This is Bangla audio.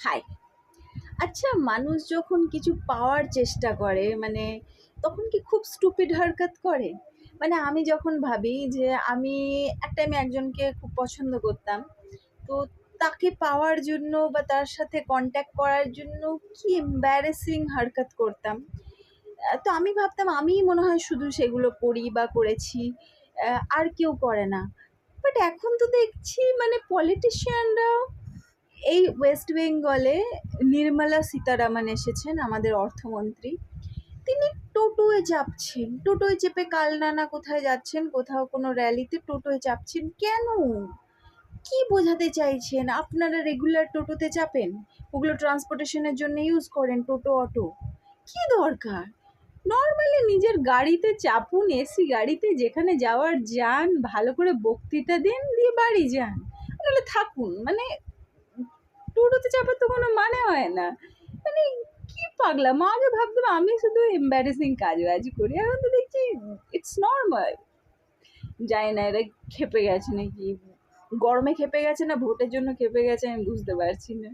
হাই। আচ্ছা, মানুষ যখন কিছু পাওয়ার চেষ্টা করে মানে তখন কি খুব স্টুপিড হারকত করে? মানে আমি যখন ভাবি যে আমি একজনকে খুব পছন্দ করতাম। তো তাকে পাওয়ার জন্য বা তার সাথে কন্ট্যাক্ট করার জন্য কি এম্বারেসিং হারকত করতাম। তো আমি ভাবতাম আমিই মনে হয় শুধু সেগুলো করি বা করেছি। আর কেউ করে না। বাট এখন তো দেখছি মানে পলিটিশিয়ানরাও এই ওয়েস্ট বেঙ্গলে নির্মলা সীতারামন এসেছেন, আমাদের অর্থমন্ত্রী। তিনি টোটোয় চাপছেন, টোটোয় চেপে কাল নানা কোথায় যাচ্ছেন, কোথাও কোনো র্যালিতে টোটোয় চাপছেন কেন? কি বোঝাতে চাইছেন? আপনারা রেগুলার টোটোতে চাপেন, ওগুলো ট্রান্সপোর্টেশনের জন্য ইউজ করেন, টোটো অটো। কি দরকার? নর্মালি নিজের গাড়িতে চাপুন, এসি গাড়িতে, যেখানে যাওয়ার যান, ভালো করে বক্তৃতা দিন, দিয়ে বাড়ি যান, নাহলে থাকুন। মানে টোটোতে চাপার তো কোনো মানে হয় না। মানে কি পাগলাম! আগে ভাবতাম আমি শুধু এম্বারেসিং কাজ বাজ করি, এখন তো দেখছি ইটস নর্মাল। জানি না এরা ক্ষেপে গেছে নাকি, গরমে ক্ষেপে গেছে না ভোটের জন্য ক্ষেপে গেছে, আমি বুঝতে পারছি না।